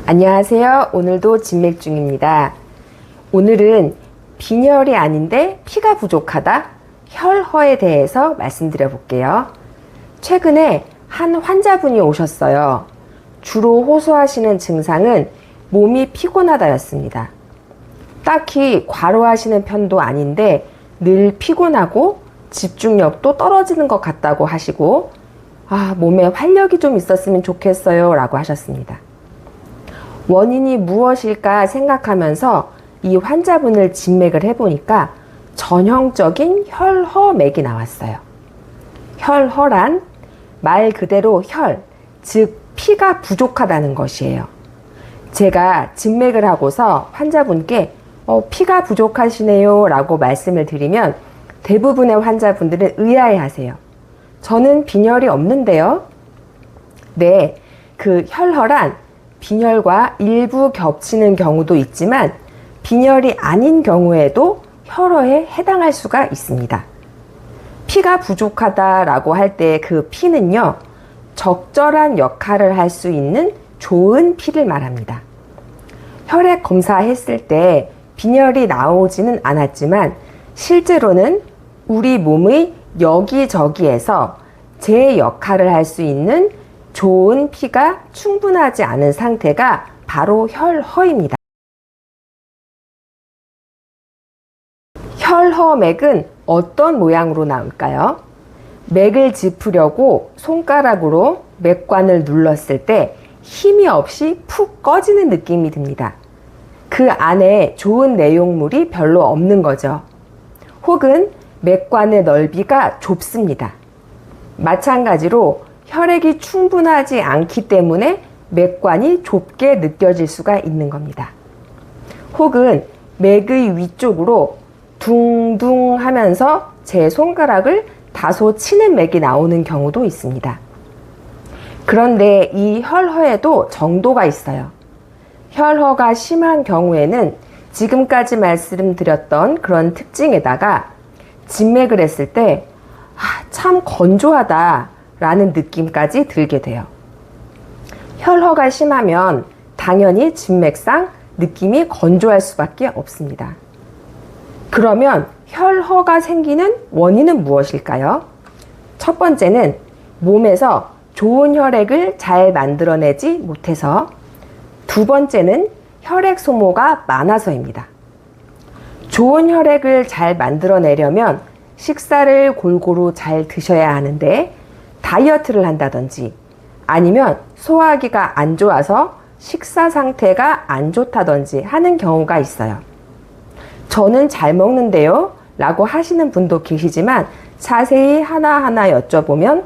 안녕하세요. 오늘도 진맥중입니다. 오늘은 빈혈이 아닌데 피가 부족하다? 혈허에 대해서 말씀드려 볼게요. 최근에 한 환자분이 오셨어요. 주로 호소하시는 증상은 몸이 피곤하다였습니다. 딱히 과로하시는 편도 아닌데 늘 피곤하고 집중력도 떨어지는 것 같다고 하시고 몸에 활력이 좀 있었으면 좋겠어요 라고 하셨습니다. 원인이 무엇일까 생각하면서 이 환자분을 진맥을 해보니까 전형적인 혈허맥이 나왔어요. 혈허란 말 그대로 혈, 즉 피가 부족하다는 것이에요. 제가 진맥을 하고서 환자분께 피가 부족하시네요 라고 말씀을 드리면 대부분의 환자분들은 의아해 하세요. 저는 빈혈이 없는데요. 네, 그 혈허란 빈혈과 일부 겹치는 경우도 있지만 빈혈이 아닌 경우에도 혈허에 해당할 수가 있습니다. 피가 부족하다라고 할 때 그 피는요, 적절한 역할을 할 수 있는 좋은 피를 말합니다. 혈액 검사했을 때 빈혈이 나오지는 않았지만 실제로는 우리 몸의 여기저기에서 제 역할을 할 수 있는 좋은 피가 충분하지 않은 상태가 바로 혈허입니다. 혈허맥은 어떤 모양으로 나올까요? 맥을 짚으려고 손가락으로 맥관을 눌렀을 때 힘이 없이 푹 꺼지는 느낌이 듭니다. 그 안에 좋은 내용물이 별로 없는 거죠. 혹은 맥관의 넓이가 좁습니다. 마찬가지로 혈액이 충분하지 않기 때문에 맥관이 좁게 느껴질 수가 있는 겁니다. 혹은 맥의 위쪽으로 둥둥 하면서 제 손가락을 다소 치는 맥이 나오는 경우도 있습니다. 그런데 이 혈허에도 정도가 있어요. 혈허가 심한 경우에는 지금까지 말씀드렸던 그런 특징에다가 진맥을 했을 때 참 건조하다 라는 느낌까지 들게 돼요. 혈허가 심하면 당연히 진맥상 느낌이 건조할 수밖에 없습니다. 그러면 혈허가 생기는 원인은 무엇일까요? 첫 번째는 몸에서 좋은 혈액을 잘 만들어내지 못해서, 두 번째는 혈액 소모가 많아서입니다. 좋은 혈액을 잘 만들어내려면 식사를 골고루 잘 드셔야 하는데 다이어트를 한다든지 아니면 소화기가 안 좋아서 식사 상태가 안 좋다든지 하는 경우가 있어요. 저는 잘 먹는데요 라고 하시는 분도 계시지만 자세히 하나하나 여쭤보면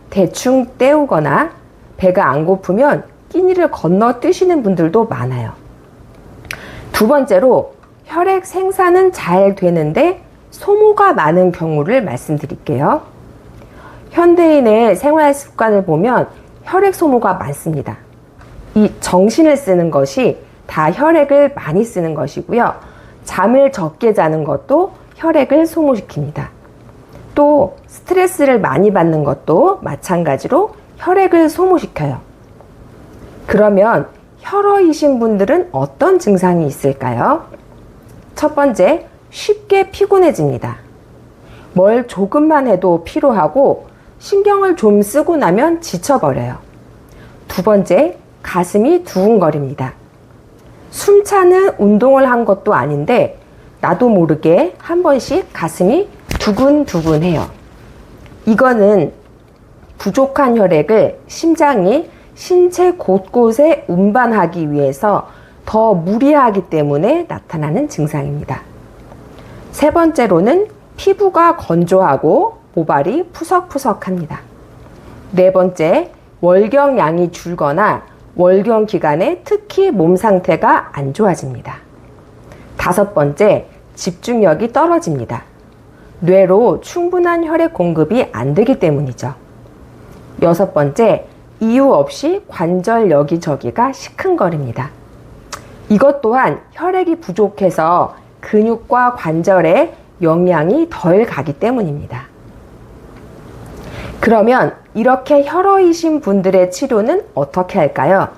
대충 때우거나 배가 안 고프면 끼니를 건너뛰시는 분들도 많아요. 두 번째로 혈액 생산은 잘 되는데 소모가 많은 경우를 말씀드릴게요. 현대인의 생활 습관을 보면 혈액 소모가 많습니다. 이 정신을 쓰는 것이 다 혈액을 많이 쓰는 것이고요. 잠을 적게 자는 것도 혈액을 소모시킵니다. 또 스트레스를 많이 받는 것도 마찬가지로 혈액을 소모시켜요. 그러면 혈허이신 분들은 어떤 증상이 있을까요? 첫 번째, 쉽게 피곤해집니다. 뭘 조금만 해도 피로하고 신경을 좀 쓰고 나면 지쳐버려요. 두 번째, 가슴이 두근거립니다. 숨차는 운동을 한 것도 아닌데 나도 모르게 한 번씩 가슴이 두근두근해요. 이거는 부족한 혈액을 심장이 신체 곳곳에 운반하기 위해서 더 무리하기 때문에 나타나는 증상입니다. 세 번째로는 피부가 건조하고 모발이 푸석푸석합니다. 네 번째, 월경량이 줄거나 월경 기간에 특히 몸 상태가 안 좋아집니다. 다섯 번째, 집중력이 떨어집니다. 뇌로 충분한 혈액 공급이 안 되기 때문이죠. 여섯 번째, 이유 없이 관절 여기저기가 시큰거립니다. 이것 또한 혈액이 부족해서 근육과 관절에 영양이 덜 가기 때문입니다. 그러면 이렇게 혈허이신 분들의 치료는 어떻게 할까요?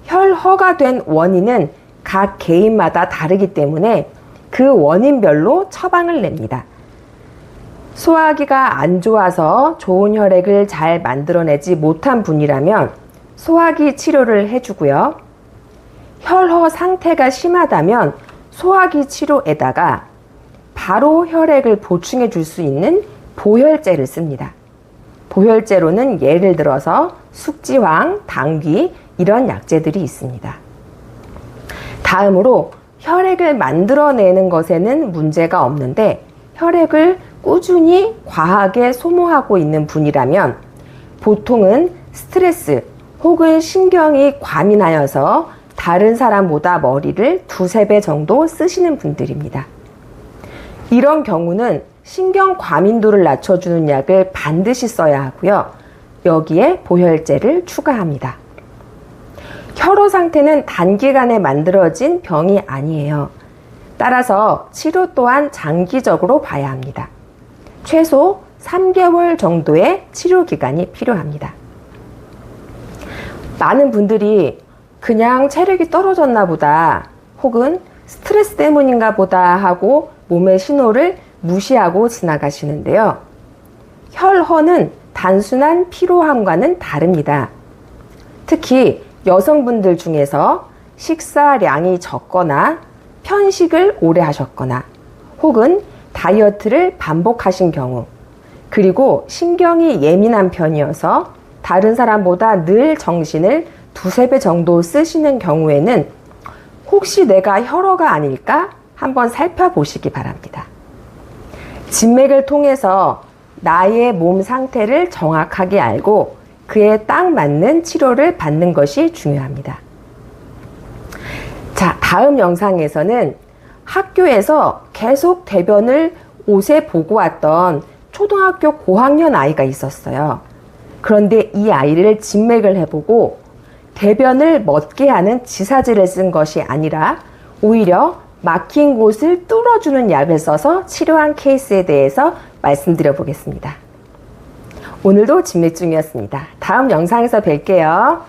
혈허가 된 원인은 각 개인마다 다르기 때문에 그 원인별로 처방을 냅니다. 소화기가 안 좋아서 좋은 혈액을 잘 만들어내지 못한 분이라면 소화기 치료를 해주고요. 혈허 상태가 심하다면 소화기 치료에다가 바로 혈액을 보충해 줄 수 있는 보혈제를 씁니다. 보혈제로는 예를 들어서 숙지황, 당귀 이런 약재들이 있습니다. 다음으로 혈액을 만들어내는 것에는 문제가 없는데 혈액을 꾸준히 과하게 소모하고 있는 분이라면 보통은 스트레스 혹은 신경이 과민하여서 다른 사람보다 머리를 2~3배 정도 쓰시는 분들입니다. 이런 경우는 신경 과민도를 낮춰주는 약을 반드시 써야 하고요. 여기에 보혈제를 추가합니다. 혈허 상태는 단기간에 만들어진 병이 아니에요. 따라서 치료 또한 장기적으로 봐야 합니다. 최소 3개월 정도의 치료 기간이 필요합니다. 많은 분들이 그냥 체력이 떨어졌나 보다 혹은 스트레스 때문인가 보다 하고 몸의 신호를 무시하고 지나가시는데요. 혈허는 단순한 피로함과는 다릅니다. 특히 여성분들 중에서 식사량이 적거나 편식을 오래 하셨거나 혹은 다이어트를 반복하신 경우, 그리고 신경이 예민한 편이어서 다른 사람보다 늘 정신을 2~3배 정도 쓰시는 경우에는 혹시 내가 혈허가 아닐까 한번 살펴보시기 바랍니다. 진맥을 통해서 나의 몸 상태를 정확하게 알고 그에 딱 맞는 치료를 받는 것이 중요합니다. 자, 다음 영상에서는 학교에서 계속 대변을 옷에 보고 왔던 초등학교 고학년 아이가 있었어요. 그런데 이 아이를 진맥을 해보고 대변을 멎게 하는 지사제를 쓴 것이 아니라 오히려 막힌 곳을 뚫어주는 약을 써서 치료한 케이스에 대해서 말씀드려 보겠습니다. 오늘도 진맥 중이었습니다. 다음 영상에서 뵐게요.